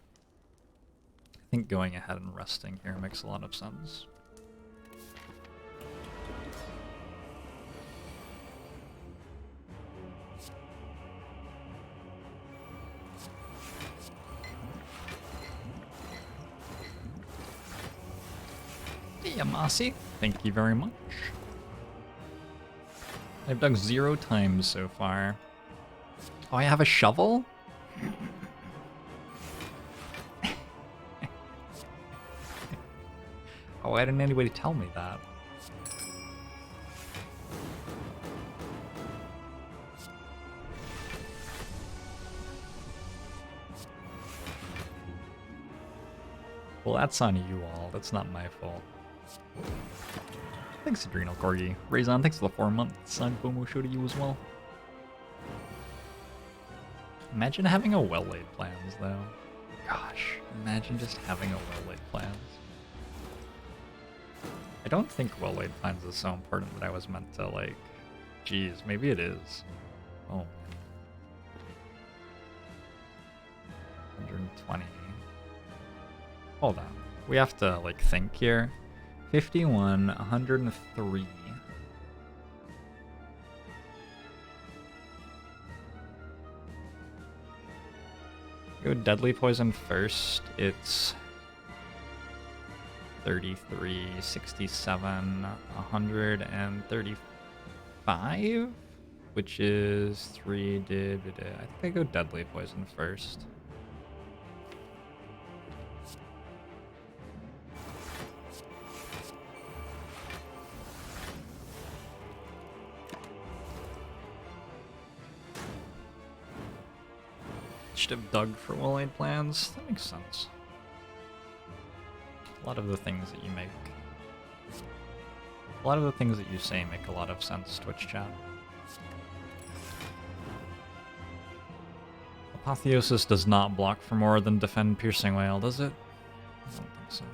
I think going ahead and resting here makes a lot of sense. Hey, Amasi. Thank you very much. I've dug 0 times so far. Oh, I have a shovel? Oh, why didn't anybody tell me that? Well, that's on you all. That's not my fault. Thanks, Adrenal Corgi. Raison, thanks for the 4 months. On Bomo show to you as well. Imagine having a well-laid plans, though. Gosh, imagine just having a well-laid plans. I don't think well-laid plans is so important that I was meant to, like... Geez, maybe it is. Oh. 120. Hold on. We have to, like, think here. 51, 103. Go Deadly Poison first. It's 33, 67, 135, which is 3. I think I go Deadly Poison first. Should have dug for well-laid plans. That makes sense. A lot of the things that you make... A lot of the things that you say make a lot of sense, Twitch chat. Apotheosis does not block for more than defend Piercing Wail, does it? I don't think so.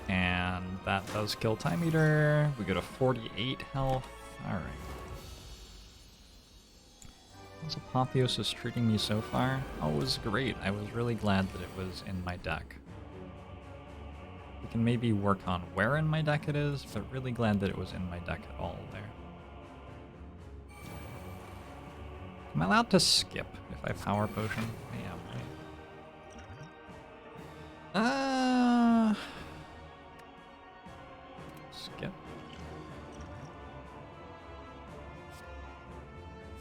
And that does kill Time Eater. We go to 48 health. Alright. How's Apotheosis treating me so far? Oh, it was great. I was really glad that it was in my deck. We can maybe work on where in my deck it is, but really glad that it was in my deck at all there. Am I allowed to skip if I power potion? I am, right? Skip.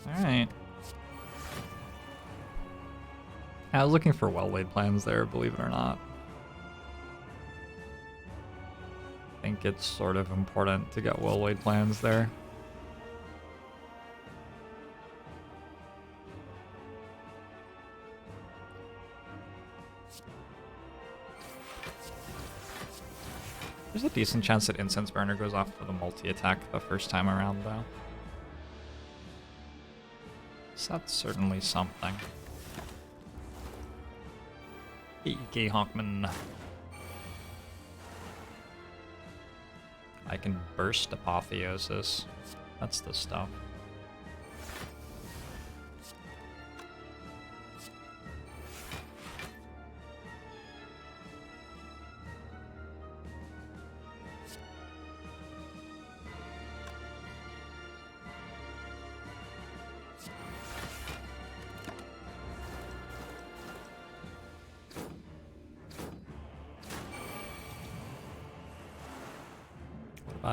Alright. I was looking for well-laid plans there, believe it or not. I think it's sort of important to get well-laid plans there. There's a decent chance that Incense Burner goes off for the multi-attack the first time around, though. So that's certainly something. EK Hawkman. I can burst Apotheosis. That's the stuff.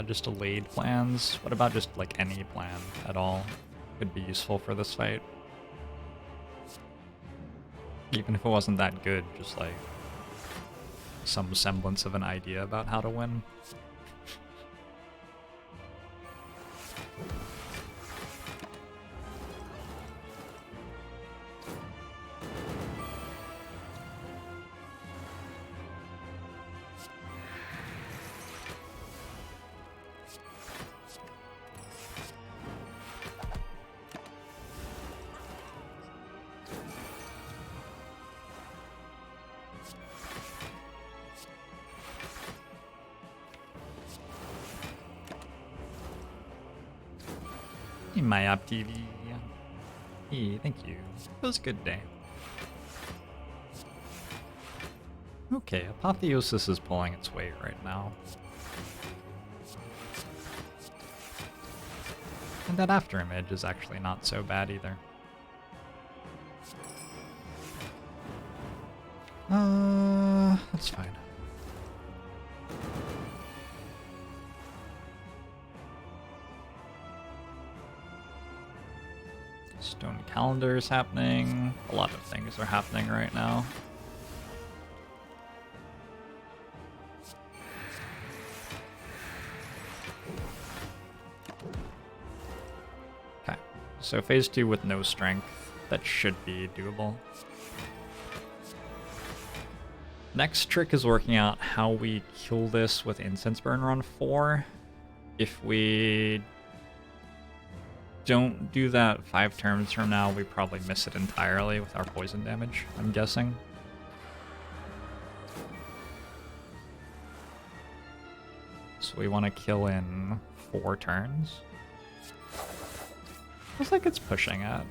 Just delayed plans? What about just like any plan at all? Could be useful for this fight. Even if it wasn't that good, just like some semblance of an idea about how to win. My app TV. Hey, thank you. It was a good day. Okay, Apotheosis is pulling its weight right now. And that after image is actually not so bad either. That's fine. Stone calendar is happening. A lot of things are happening right now. Okay, so phase 2 with no strength. That should be doable. Next trick is working out how we kill this with Incense Burner on 4. If we don't do that 5 turns from now, we probably miss it entirely with our poison damage, I'm guessing. So we want to kill in 4 turns. Feels like it's pushing it.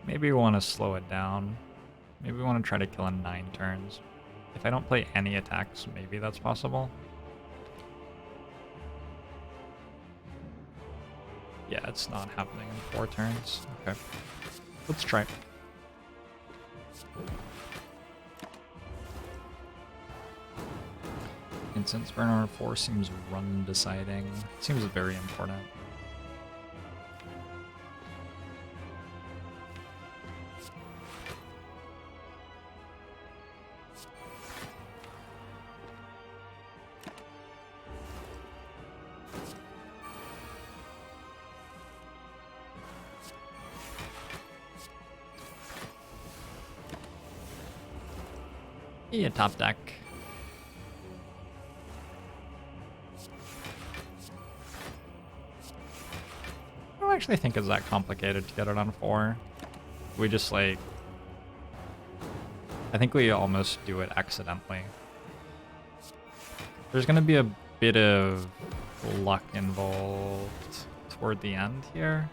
Maybe we want to slow it down. Maybe we want to try to kill in 9 turns. If I don't play any attacks, maybe that's possible. Yeah, it's not happening in 4 turns. Okay. Let's try. Incense Burner 4 seems run deciding. Seems very important. Yeah, top deck. I don't actually think it's that complicated to get it on 4. We just like... I think we almost do it accidentally. There's gonna be a bit of luck involved toward the end here.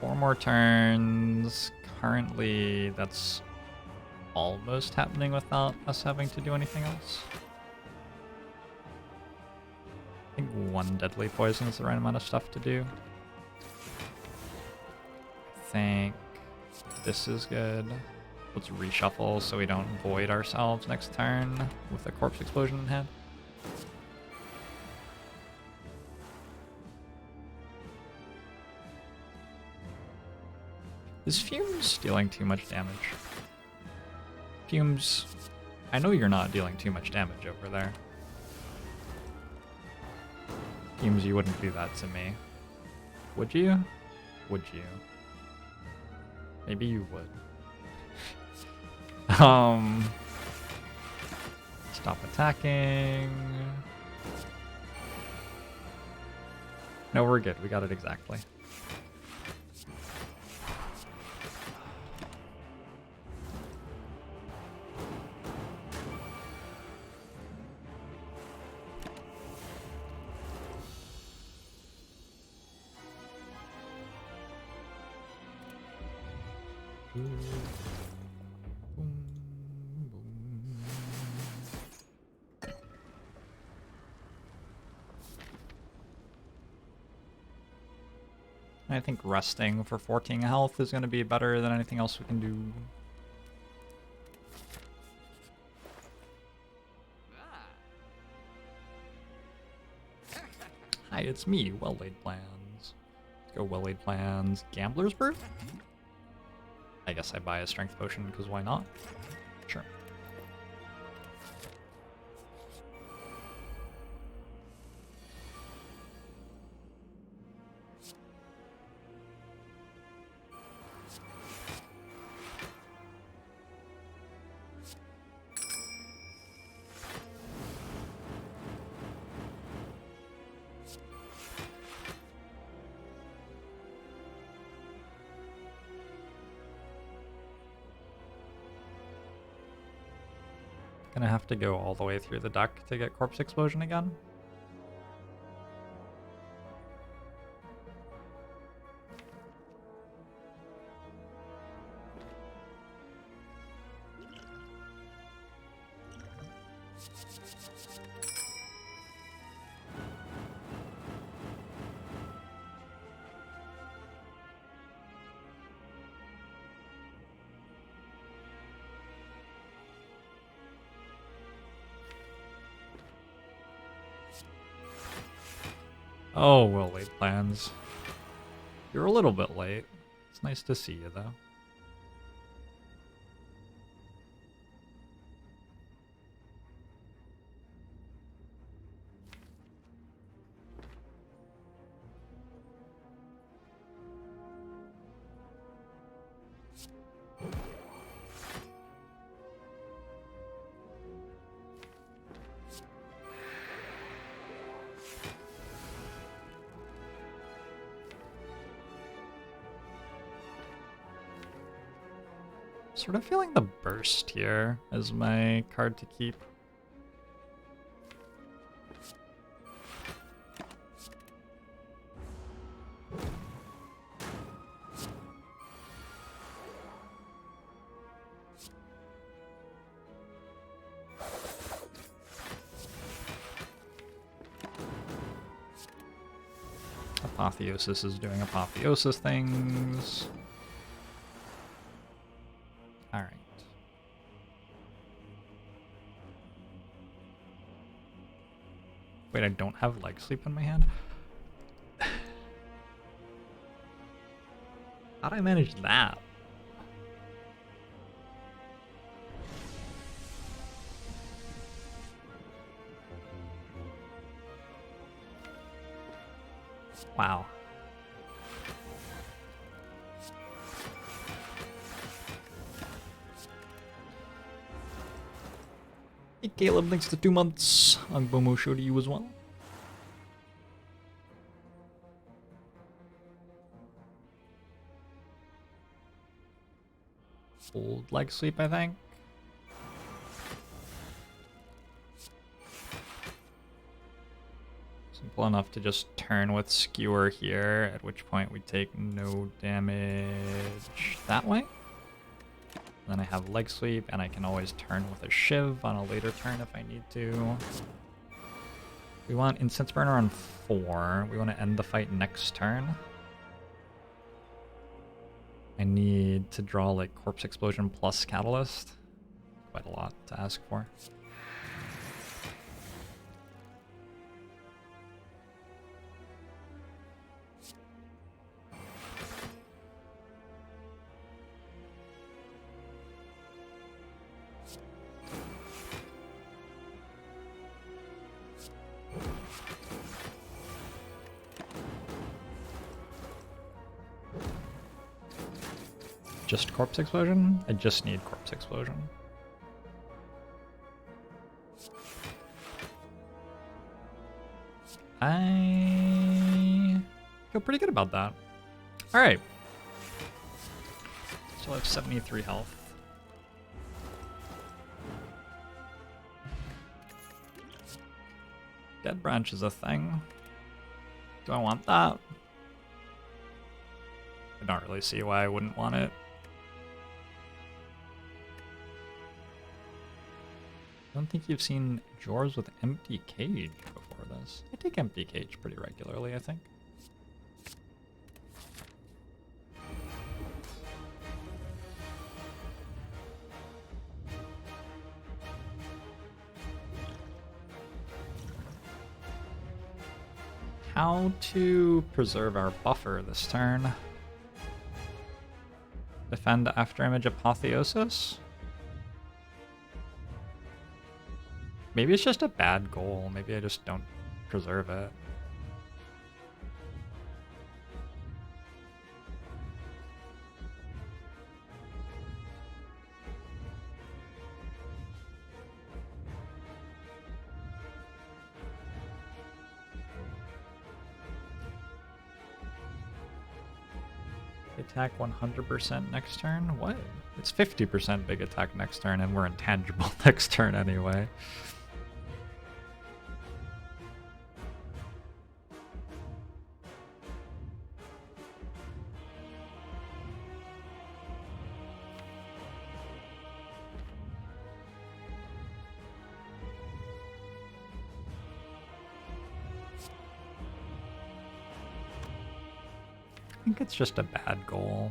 Four more turns. Currently, that's almost happening without us having to do anything else. I think 1 deadly poison is the right amount of stuff to do. I think this is good. Let's reshuffle so we don't void ourselves next turn with a corpse explosion in hand. Is Fumes dealing too much damage? Fumes, I know you're not dealing too much damage over there. Fumes, you wouldn't do that to me. Would you? Would you? Maybe you would. Stop attacking. No, we're good. We got it exactly. I think resting for 14 health is going to be better than anything else we can do. Hi, it's me, Well-Laid Plans. Let's go Well-Laid Plans. Gambler's Brew? I guess I buy a strength potion, because why not? Sure. Gonna have to go all the way through the deck to get Corpse Explosion again. Oh, Well-Laid Plans. You're a little bit late. It's nice to see you, though. Sort of feeling the burst here as my card to keep. Apotheosis is doing Apotheosis things. Alright. Wait, I don't have leg sleep in my hand? How'd I manage that? Wow. Hey Caleb, thanks to 2 months. Angbomo show to you as well. Old leg sleep, I think. Simple enough to just turn with Skewer here, at which point we take no damage that way. Then I have leg sweep, and I can always turn with a shiv on a later turn if I need to. We want Incense Burner on 4. We want to end the fight next turn. I need to draw like Corpse Explosion plus Catalyst. Quite a lot to ask for. just Corpse Explosion? I just need Corpse Explosion. I feel pretty good about that. Alright. Still have 73 health. Dead Branch is a thing. Do I want that? I don't really see why I wouldn't want it. I don't think you've seen drawers with Empty Cage before this. I take Empty Cage pretty regularly, I think. How to preserve our buffer this turn? Defend after image Apotheosis? Maybe it's just a bad goal. Maybe I just don't preserve it. Attack 100% next turn? What? It's 50% big attack next turn, and we're intangible next turn anyway. I think it's just a bad goal.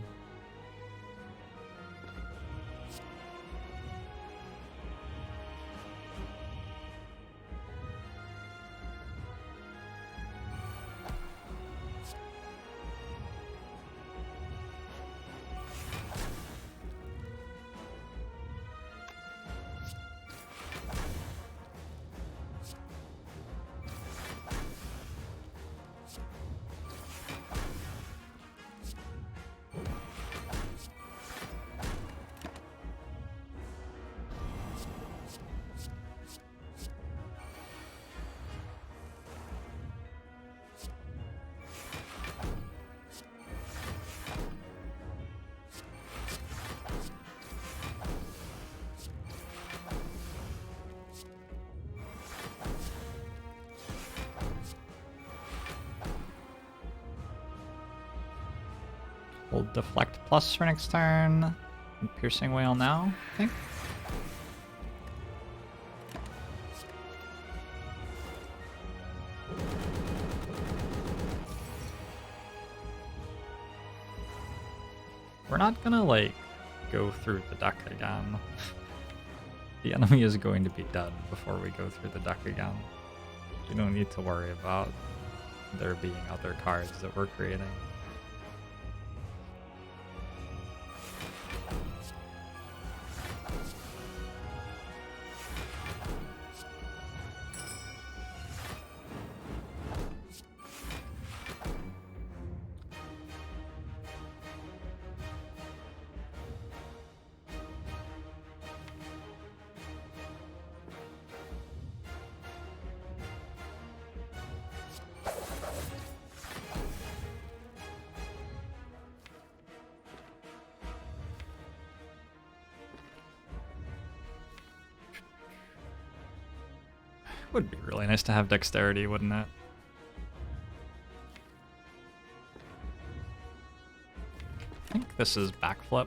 We'll deflect plus for next turn. And piercing whale now, I think. We're not gonna, like, go through the deck again. The enemy is going to be dead before we go through the deck again. We don't need to worry about there being other cards that we're creating. Would be really nice to have dexterity, wouldn't it? I think this is backflip.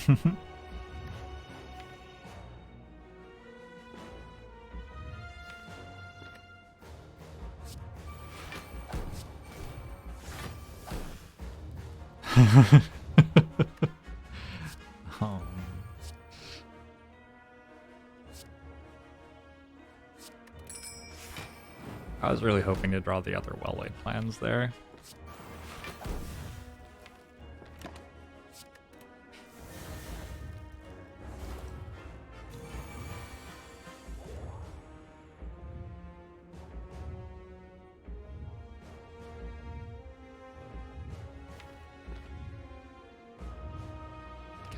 um, I was really hoping to draw the other well-laid plans there.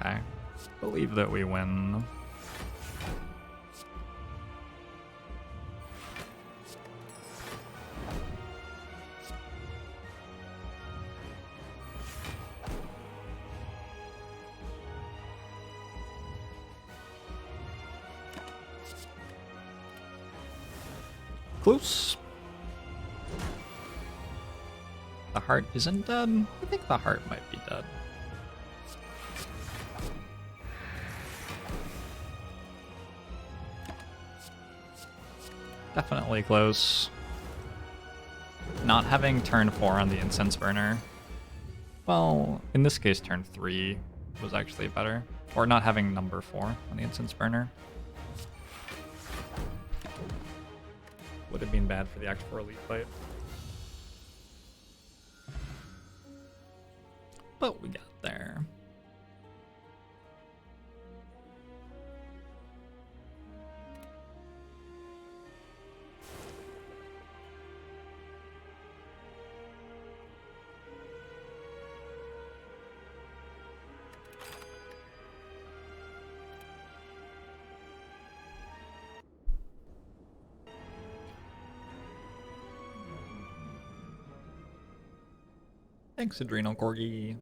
Okay. Believe that we win. Close. The heart isn't dead? I think the heart might be dead. Definitely close. Not having turn 4 on the incense burner. Well, in this case, turn 3 was actually better. Or not having number 4 on the incense burner. Would have been bad for the Act 4 elite fight. But we got there. Thanks, Adrenal Corgi.